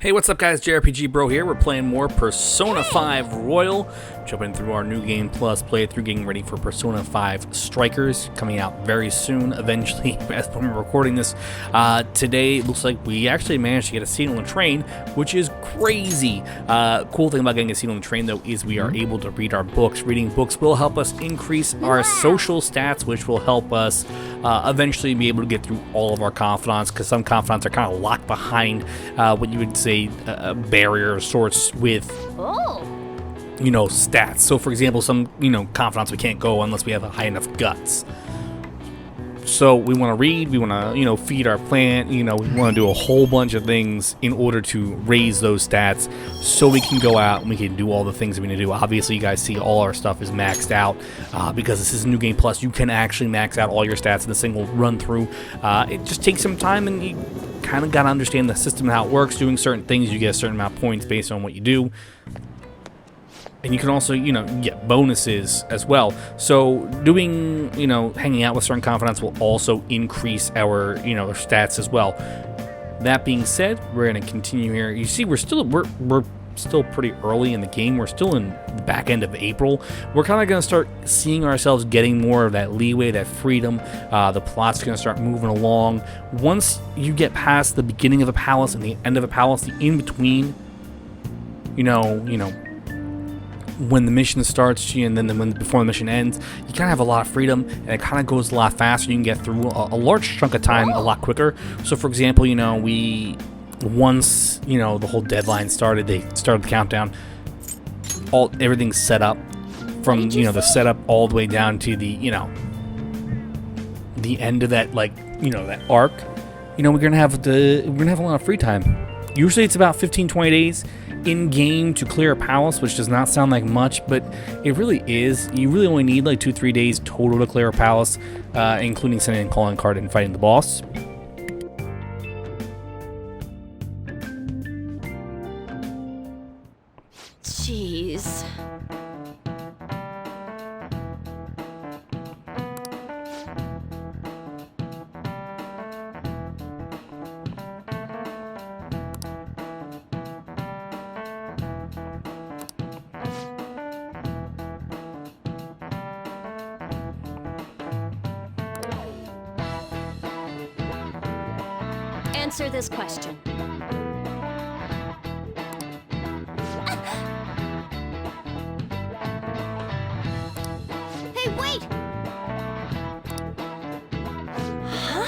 Hey, what's up guys, JRPG Bro here. We're playing more Persona 5 Royal, jumping through our New Game Plus playthrough, getting ready for Persona 5 Strikers, coming out very soon, eventually, as when we're recording this. Today, it looks like we actually managed to get a seat on the train, which is crazy. Cool thing about getting a seat on the train, though, is we are able to read our books. Reading books will help us increase our social stats, which will help us eventually be able to get through all of our confidants, because some confidants are kind of locked behind what you would say a barrier of sorts with, you know, stats. So, for example, some, confidants we can't go unless we have a high enough guts. So we want to read, we want to, feed our plant, we want to do a whole bunch of things in order to raise those stats so we can go out and we can do all the things we need to do. Obviously, you guys see all our stuff is maxed out because this is New Game Plus. You can actually max out all your stats in a single run through. It just takes some time, and you kind of got to understand the system and how it works. Doing certain things, you get a certain amount of points based on what you do. And you can also, get bonuses as well. So doing, hanging out with certain confidants will also increase our, stats as well. That being said, we're going to continue here. You see, we're still pretty early in the game. We're still in the back end of April. We're kind of going to start seeing ourselves getting more of that leeway, that freedom. The plot's going to start moving along. Once you get past the beginning of a palace and the end of a palace, the in-between, when the mission starts and then before the mission ends, you kind of have a lot of freedom, and it kind of goes a lot faster. You can get through a large chunk of time a lot quicker. So, for example, once the whole deadline started, they started the countdown. Everything's set up from the setup all the way down to the the end of that that arc. We're gonna have a lot of free time. Usually, it's about 15-20 days in game to clear a palace, which does not sound like much, but it really is. You really only need like 2-3 days total to clear a palace, including sending a calling card and fighting the boss. Jeez. Answer this question. Hey, wait! Huh?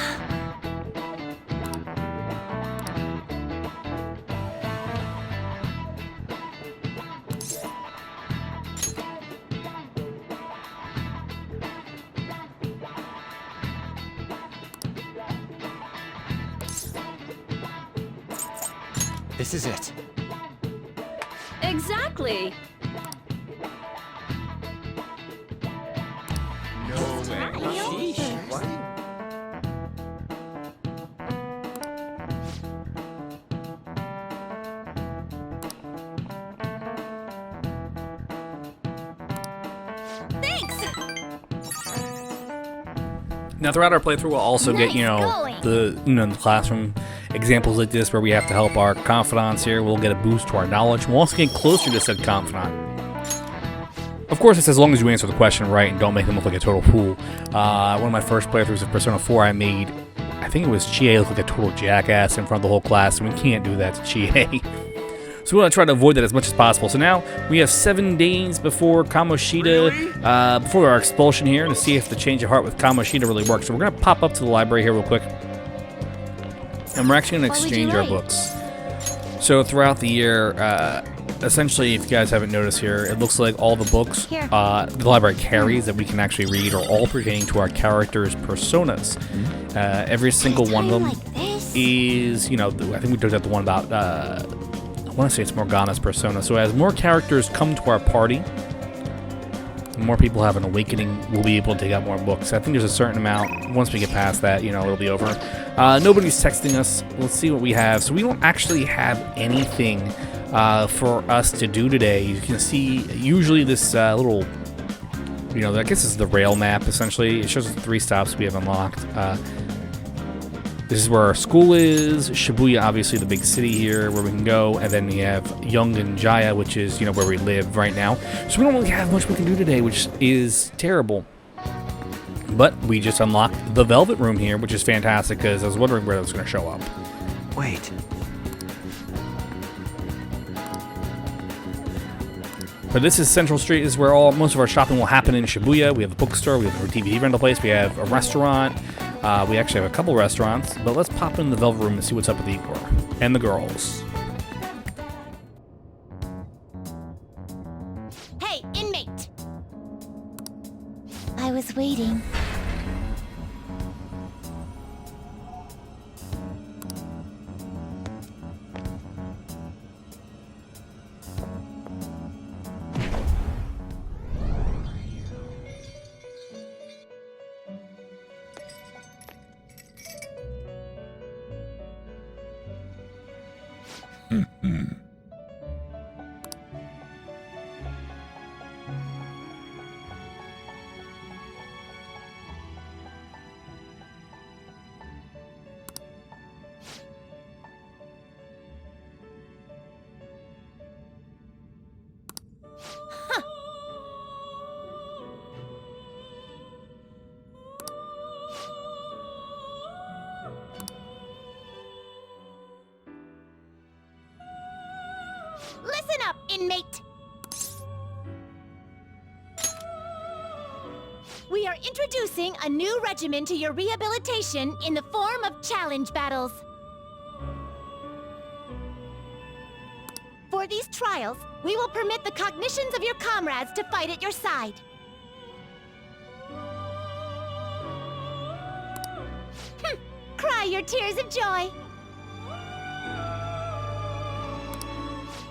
This is it. Exactly. No way. Sheesh. What? Now, throughout our playthrough, we'll also get the classroom examples like this where we have to help our confidants here. We'll get a boost to our knowledge. We'll also get closer to said confidant. Of course, it's as long as you answer the question right and don't make them look like a total fool. One of my first playthroughs of Persona 4, I think it was Chie look like a total jackass in front of the whole class, and we can't do that to Chie. So we want to try to avoid that as much as possible. So now we have 7 days before Kamoshida, before our expulsion here, to see if the change of heart with Kamoshida really works. So we're going to pop up to the library here real quick, and we're actually going to exchange our books. So throughout the year, essentially, if you guys haven't noticed here, it looks like all the books the library carries that we can actually read are all pertaining to our characters' personas. Every single one of them is, I think we looked at the one about, I want to say it's Morgana's persona. So as more characters come to our party, and more people have an awakening, we'll be able to take out more books. I think there's a certain amount. Once we get past that, it'll be over. Nobody's texting us. Let's see what we have. So we don't actually have anything for us to do today. You can see usually this little, I guess this is the rail map essentially. It shows us the 3 stops we have unlocked. This is where our school is. Shibuya, obviously the big city here where we can go. And then we have Yongan Jaya, which is, where we live right now. So we don't really have much we can do today, which is terrible. But we just unlocked the Velvet Room here, which is fantastic because I was wondering where that was going to show up. Wait. But this is Central Street. This is where most of our shopping will happen in Shibuya. We have a bookstore, we have a DVD rental place, we have a restaurant. We actually have a couple restaurants. But let's pop in the Velvet Room and see what's up with the Igor and the girls. Hey, inmate! I was waiting. Listen up, inmate! We are introducing a new regimen to your rehabilitation in the form of challenge battles. For these trials, we will permit the cognitions of your comrades to fight at your side. Cry your tears of joy.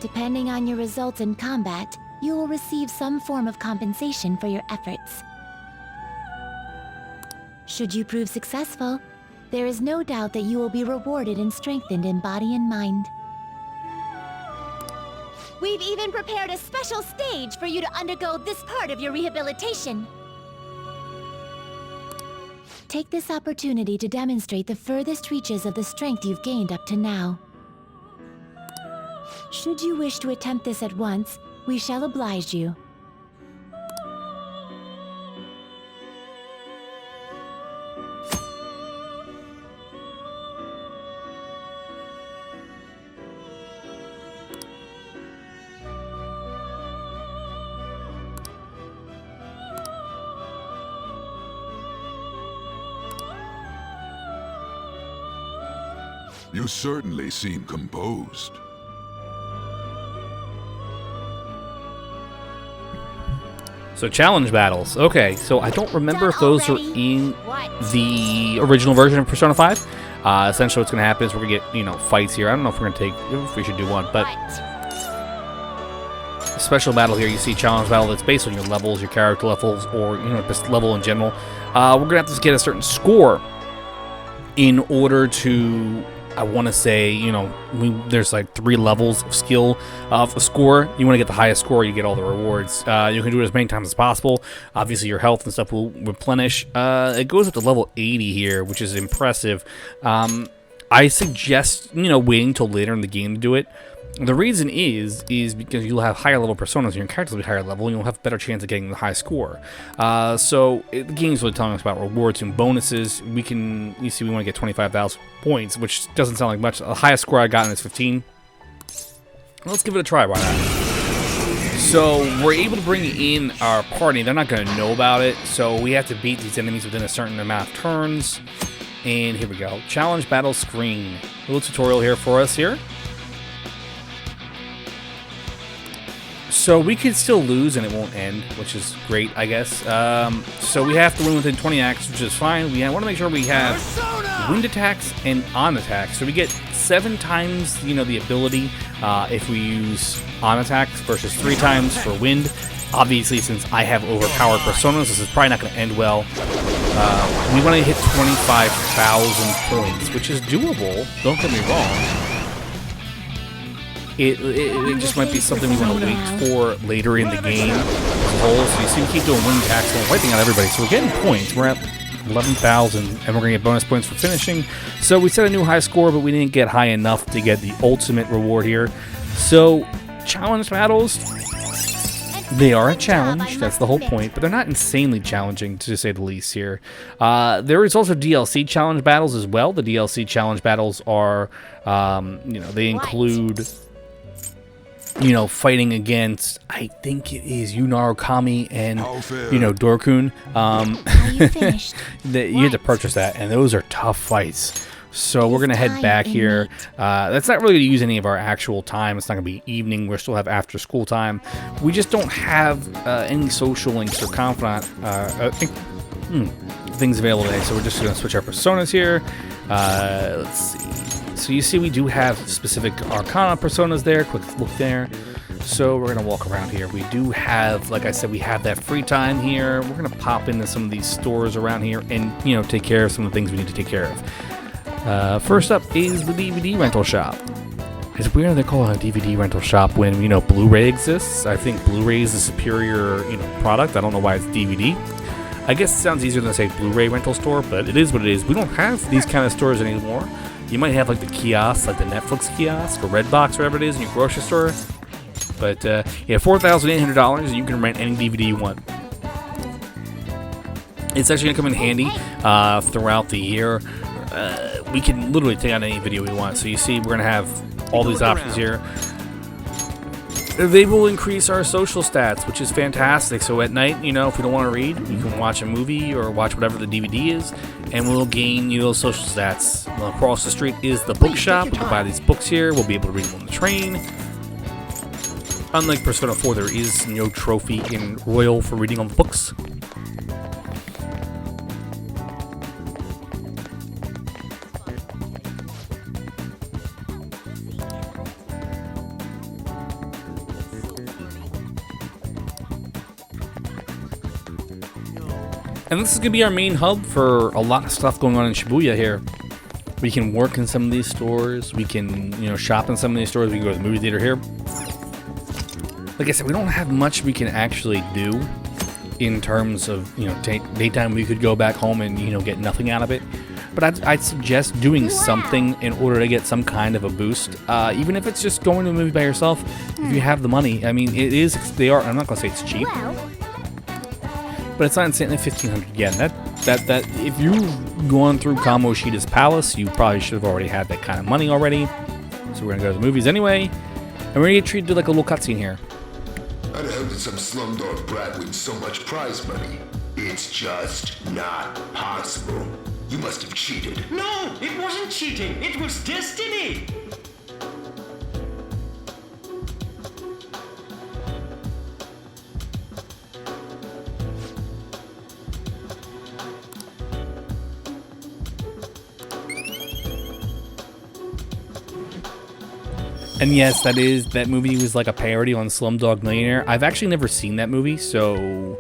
Depending on your results in combat, you will receive some form of compensation for your efforts. Should you prove successful, there is no doubt that you will be rewarded and strengthened in body and mind. We've even prepared a special stage for you to undergo this part of your rehabilitation. Take this opportunity to demonstrate the furthest reaches of the strength you've gained up to now. Should you wish to attempt this at once, we shall oblige you. You certainly seem composed. So challenge battles. Okay, so I don't remember if those are in the original version of Persona 5. Essentially what's going to happen is we're going to get, fights here. I don't know if we're going to if we should do one, but a special battle here, you see challenge battle that's based on your levels, your character levels, or, just level in general. We're going to have to get a certain score in order to, I want to say, there's like 3 levels of skill of a score. You want to get the highest score, you get all the rewards. You can do it as many times as possible. Obviously, your health and stuff will replenish. It goes up to level 80 here, which is impressive. I suggest, waiting till later in the game to do it. The reason is because you'll have higher level personas and your characters will be higher level and you'll have a better chance of getting the high score. The game's really telling us about rewards and bonuses. We want to get 25,000 points, which doesn't sound like much. The highest score I got is 15. Let's give it a try, why not? So we're able to bring in our party. They're not going to know about it, so we have to beat these enemies within a certain amount of turns. And here we go. Challenge battle screen. A little tutorial here for us here. So we could still lose and it won't end, which is great, I guess. So we have to win within 20 acts, which is fine. We want to make sure we have wind attacks and on attacks. So we get 7 times, the ability if we use on attacks versus 3 times for wind. Obviously, since I have overpowered personas, this is probably not going to end well. We want to hit 25,000 points, which is doable. Don't get me wrong. It just might be something we want to wait for later in the game as a whole. So you see we keep doing wind attacks and wiping out everybody. So we're getting points. We're at 11,000, and we're going to get bonus points for finishing. So we set a new high score, but we didn't get high enough to get the ultimate reward here. So challenge battles, they are a challenge, that's the whole point, but they're not insanely challenging, to say the least here. There is also DLC challenge battles as well. The DLC challenge battles are, they include, fighting against, I think it is Kami and, Dorkun. Are you finished? You have to purchase that, and those are tough fights. So we're going to head back here. That's not really going to use any of our actual time. It's not going to be evening. We'll still have after school time. We just don't have any social links or confidant things available today. So we're just going to switch our personas here. Let's see. So you see we do have specific Arcana personas there. Quick look there. So we're going to walk around here. We do have, like I said, we have that free time here. We're going to pop into some of these stores around here and, take care of some of the things we need to take care of. First up is the DVD rental shop. It's weird they call it a DVD rental shop when, Blu-ray exists. I think Blu-ray is the superior, product. I don't know why it's DVD. I guess it sounds easier than say Blu-ray rental store, but it is what it is. We don't have these kind of stores anymore. You might have like the kiosk, like the Netflix kiosk or Redbox, whatever it is in your grocery store. But $4,800 and you can rent any DVD you want. It's actually going to come in handy throughout the year. We can literally take out any video we want. So you see we're going to have all these options here. They will increase our social stats, which is fantastic. So at night, if you don't want to read, you can watch a movie or watch whatever the DVD is, and we'll gain those social stats. Across the street is the bookshop. We can buy these books here. We'll be able to read them on the train. Unlike Persona 4, there is no trophy in Royal for reading on the books. And this is going to be our main hub for a lot of stuff going on in Shibuya here. We can work in some of these stores. We can, shop in some of these stores. We can go to the movie theater here. Like I said, we don't have much we can actually do in terms of, daytime. We could go back home and, get nothing out of it. But I'd suggest doing something in order to get some kind of a boost. Even if it's just going to a movie by yourself, if you have the money. I mean, I'm not going to say it's cheap. But it's not insanely 1,500 yen. That if you've gone through Kamoshida's palace, you probably should have already had that kind of money already. So we're gonna go to the movies anyway, and we're gonna get treated to like a little cutscene here. How the hell did some slumdog brat win so much prize money? It's just not possible. You must have cheated. No, it wasn't cheating. It was destiny. And yes, that movie was like a parody on Slumdog Millionaire. I've actually never seen that movie, so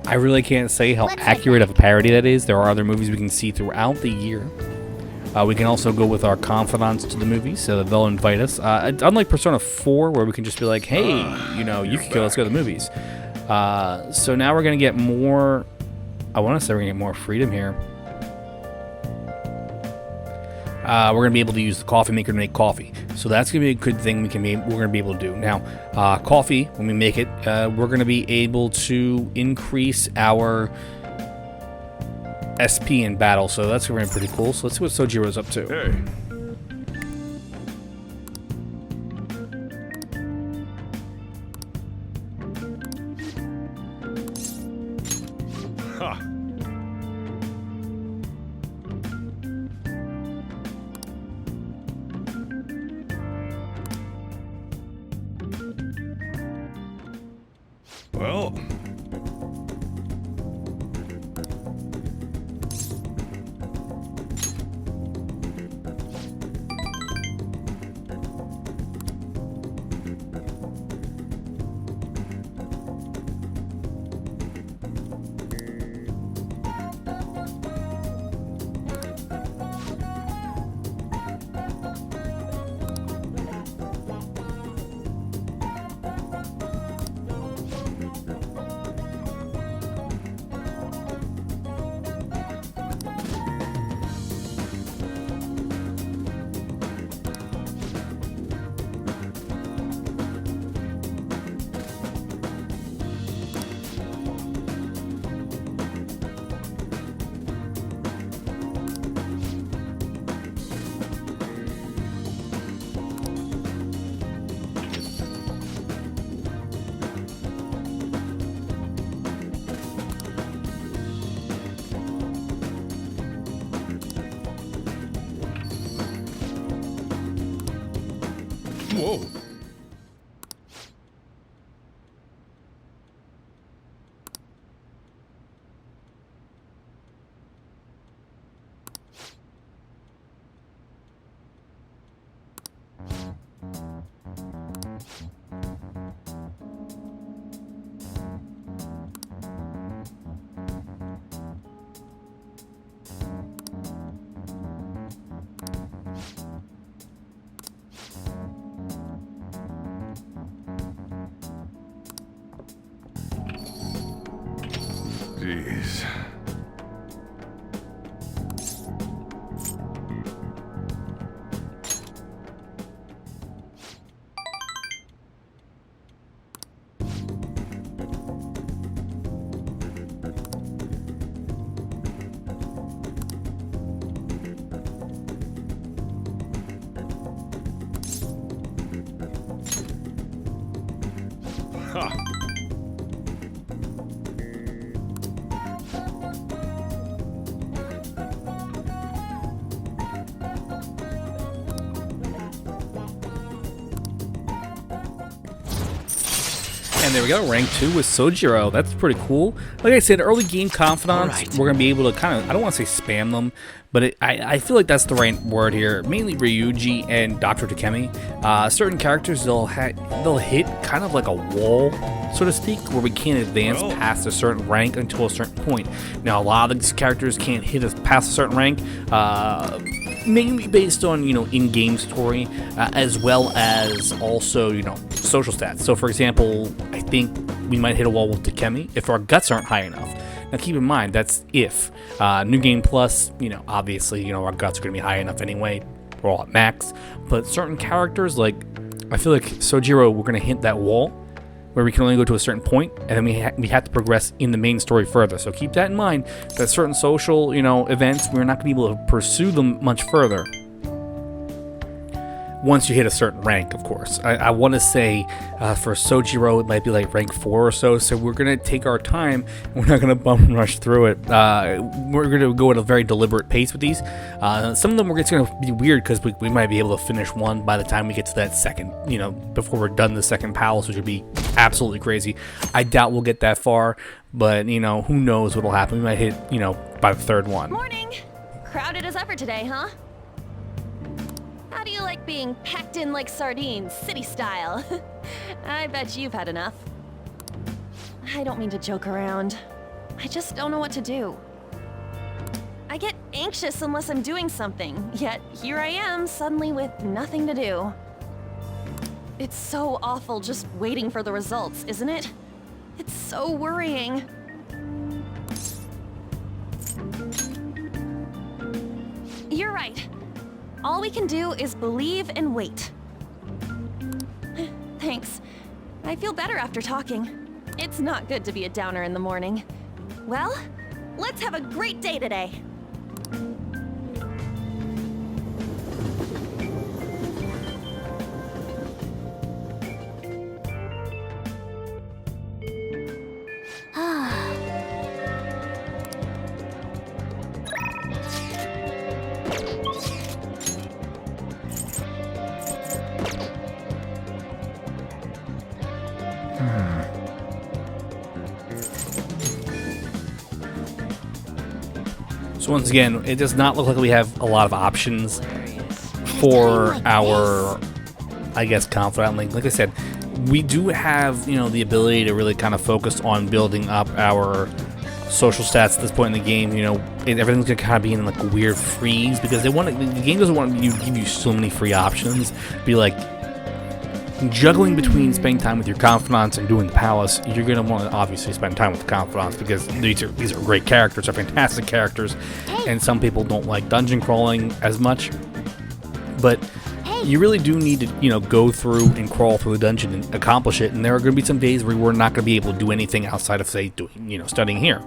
I really can't say how accurate of a parody that is. There are other movies we can see throughout the year. We can also go with our confidants to the movies, so that they'll invite us. Unlike Persona 4, where we can just be like, hey, Yukiko, let's go to the movies. So now we're going to get more, I want to say we're going to get more freedom here. We're going to be able to use the coffee maker to make coffee. So that's going to be a good thing we're going to be able to do. Now, coffee, when we make it, we're going to be able to increase our SP in battle. So that's going to be pretty cool. So let's see what Sojiro's up to. Hey. Well, Whoa. Jeez. Ha. And there we go, rank 2 with Sojiro. That's pretty cool. Like I said, early game confidants, we're going to be able to kind of, I don't want to say spam them, but I feel like that's the right word here. Mainly Ryuji and Dr. Takemi. Certain characters, they'll hit kind of like a wall, so to speak, where we can't advance past a certain rank until a certain point. Now, a lot of these characters can't hit us past a certain rank, mainly based on, you know, in-game story, as well as also, you know, social stats. So, for example, I think we might hit a wall with Takemi if our guts aren't high enough. Now, keep in mind, that's if. New Game Plus, you know, obviously, you know, our guts are going to be high enough anyway. We're all at max. But certain characters, like, I feel like Sojiro, we're going to hit that wall where we can only go to a certain point, and then we have to progress in the main story further. So keep that in mind, that certain social, you know, events, we're not going to be able to pursue them much further once you hit a certain rank, of course. I want to say for Sojiro, it might be like rank 4 or so, so we're going to take our time. We're not going to bum rush through it. We're going to go at a very deliberate pace with these. Some of them it's going to be weird because we might be able to finish one by the time we get to that second, you know, before we're done the second palace, which would be absolutely crazy. I doubt we'll get that far, but, you know, who knows what'll happen. We might hit, you know, by the third one. Morning! Crowded as ever today, huh? How do you like being packed in like sardines, city style? I bet you've had enough. I don't mean to joke around. I just don't know what to do. I get anxious unless I'm doing something, yet here I am suddenly with nothing to do. It's so awful just waiting for the results, isn't it? It's so worrying. You're right. All we can do is believe and wait. Thanks. I feel better after talking. It's not good to be a downer in the morning. Well, let's have a great day today. So once again, it does not look like we have a lot of options for our, I guess, confidant link. Like I said, we do have, you know, the ability to really kind of focus on building up our social stats at this point in the game. You know, everything's gonna kind of be in like a weird freeze because the game doesn't want to give you so many free options. Be like juggling between spending time with your confidants and doing the palace. You're gonna want to obviously spend time with the confidants because these are great characters, are fantastic characters, and some people don't like dungeon crawling as much. But you really do need to, you know, go through and crawl through the dungeon and accomplish it. And there are going to be some days where we're not going to be able to do anything outside of, say, doing, you know, studying here.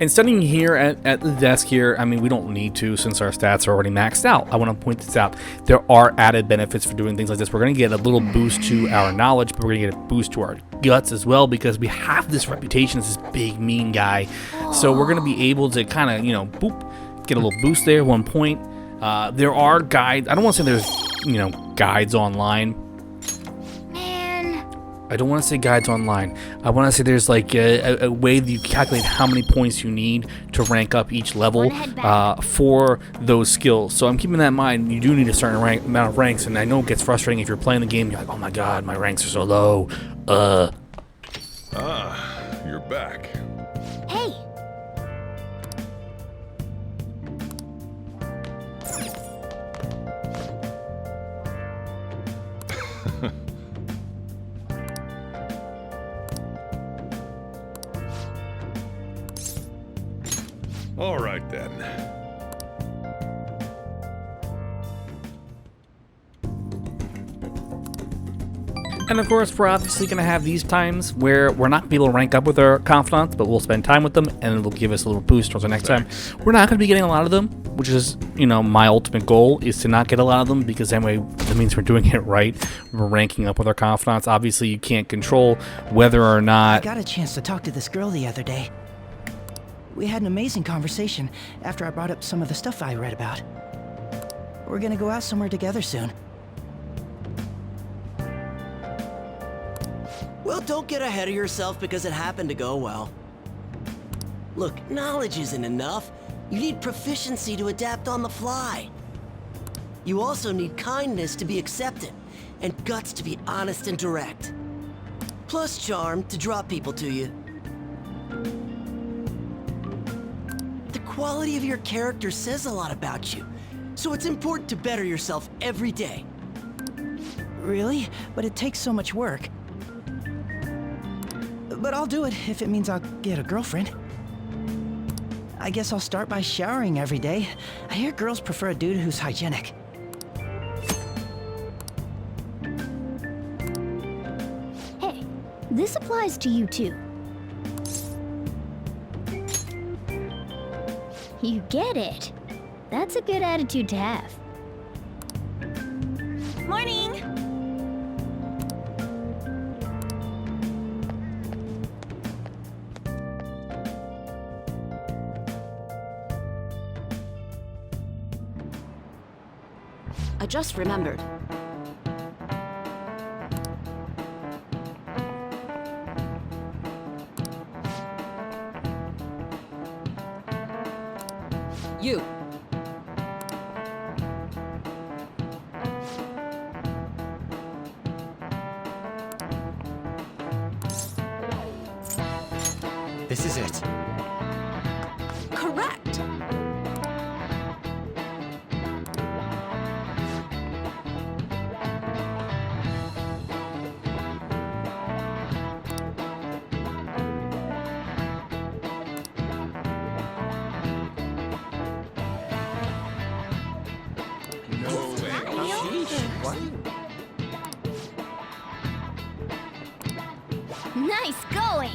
And studying here at the desk here, I mean, we don't need to since our stats are already maxed out. I want to point this out. There are added benefits for doing things like this. We're going to get a little boost to our knowledge, but we're going to get a boost to our guts as well because we have this reputation as this big, mean guy. So we're going to be able to kind of, you know, boop, get a little boost there at one point. There are guides. I don't want to say there's you know, guides online. Man. I don't want to say guides online. I want to say there's like a way that you calculate how many points you need to rank up each level for those skills. So I'm keeping that in mind. You do need a certain amount of ranks, and I know it gets frustrating if you're playing the game. You're like, oh my god, my ranks are so low. You're back. Hey. All right then. And of course, we're obviously going to have these times where we're not going to be able to rank up with our confidants, but we'll spend time with them, and it'll give us a little boost towards the next time. We're not going to be getting a lot of them, which is, you know, my ultimate goal is to not get a lot of them, because that way that means we're doing it right. We're ranking up with our confidants. Obviously, you can't control whether or not... I got a chance to talk to this girl the other day. We had an amazing conversation after I brought up some of the stuff I read about. We're gonna go out somewhere together soon. Well, don't get ahead of yourself because it happened to go well. Look, knowledge isn't enough. You need proficiency to adapt on the fly. You also need kindness to be accepted, and guts to be honest and direct. Plus charm to draw people to you. The quality of your character says a lot about you, so it's important to better yourself every day. Really? But it takes so much work. But I'll do it if it means I'll get a girlfriend. I guess I'll start by showering every day. I hear girls prefer a dude who's hygienic. Hey, this applies to you too. You get it. That's a good attitude to have. Morning! I just remembered. You. This is it. Correct. Nice going.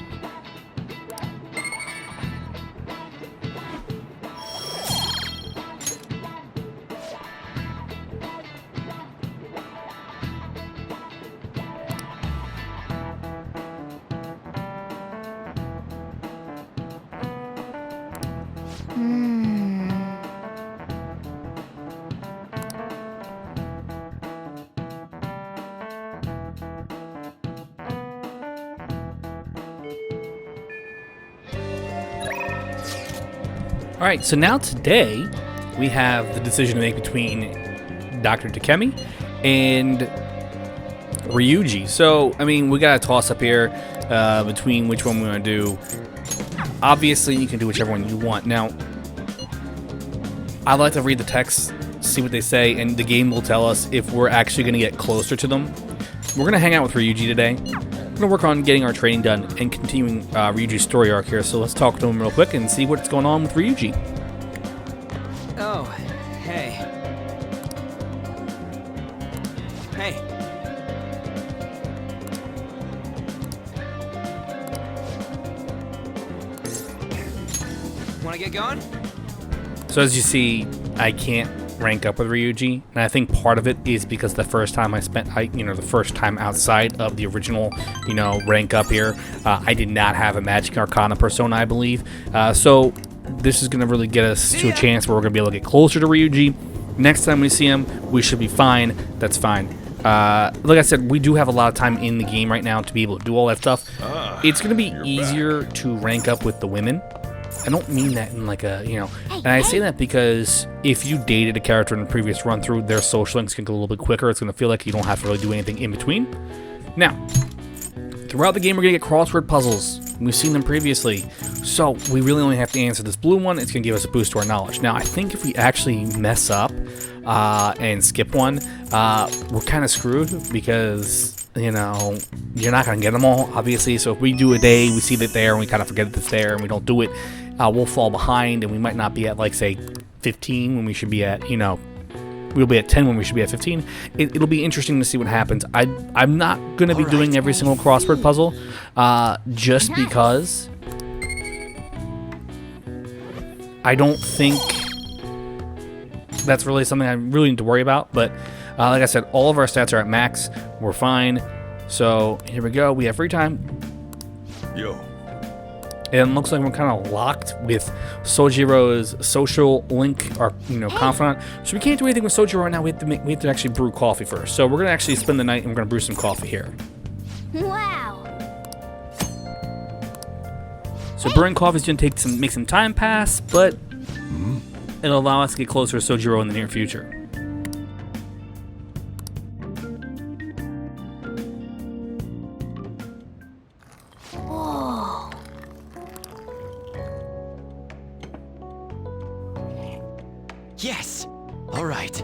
All right, so now today we have the decision to make between Dr. Takemi and Ryuji. So, I mean, we got a toss up here between which one we want to do. Obviously, you can do whichever one you want. Now, I like to read the text, see what they say, and the game will tell us if we're actually going to get closer to them. We're going to hang out with Ryuji today. We're going to work on getting our training done and continuing Ryuji's story arc here. So let's talk to him real quick and see what's going on with Ryuji. Oh, hey. Hey. Wanna get going? So as you see, I can't rank up with Ryuji, and I think part of it is because the first time the first time outside of the original, rank up here, I did not have a Magic Arcana persona, I believe. So this is going to really get us to a chance where we're going to be able to get closer to Ryuji. Next time we see him, we should be fine. That's fine. Like I said, we do have a lot of time in the game right now to be able to do all that stuff. It's going to be easier to rank up with the women. I don't mean that in like a, you know, and I say that because if you dated a character in the previous run through, their social links can go a little bit quicker. It's going to feel like you don't have to really do anything in between. Now, throughout the game, we're going to get crossword puzzles. We've seen them previously, so we really only have to answer this blue one. It's going to give us a boost to our knowledge. Now, I think if we actually mess up and skip one, we're kind of screwed because, you know, you're not going to get them all, obviously. So if we do a day, we see that there, and we kind of forget that it's there, and we don't do it, we'll fall behind, and we might not be at, like, say, 15 when we should be at, you know, we'll be at 10 when we should be at 15. It'll be interesting to see what happens. I'm not going to be doing every single crossword puzzle just because I don't think that's really something I really need to worry about. But like I said, all of our stats are at max. We're fine. So here we go. We have free time. Yo. And it looks like we're kind of locked with Sojiro's social link, our confidant. So we can't do anything with Sojiro right now. We have to actually brew coffee first. So we're gonna actually spend the night and we're gonna brew some coffee here. Wow. So brewing coffee is gonna make some time pass, but it'll allow us to get closer to Sojiro in the near future. Yes! All right.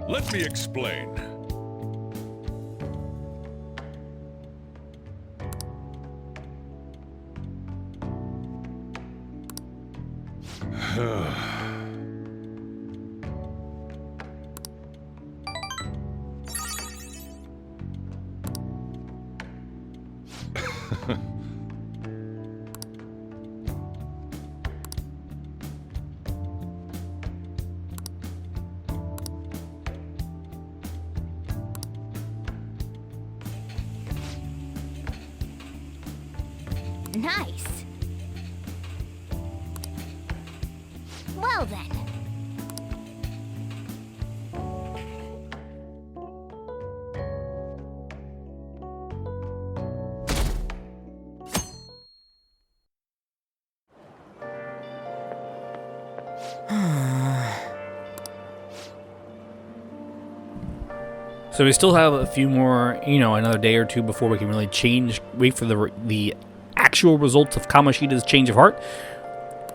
Let me explain. Nice. Well then. So we still have a few more, another day or two before we can really wait for the actual results of Kamoshida's change of heart.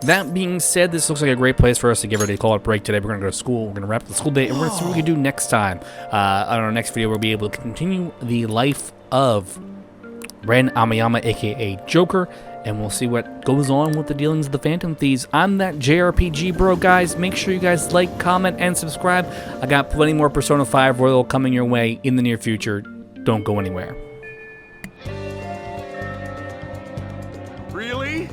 That being said, this looks like a great place for us to get ready to call it a break today. We're going to go to school. We're going to wrap up the school day, and we're going to see what we can do next time. On our next video, we'll be able to continue the life of Ren Amayama, a.k.a. Joker, and we'll see what goes on with the dealings of the Phantom Thieves. I'm that JRPG bro, guys. Make sure you guys like, comment, and subscribe. I got plenty more Persona 5 Royal coming your way in the near future. Don't go anywhere. Really?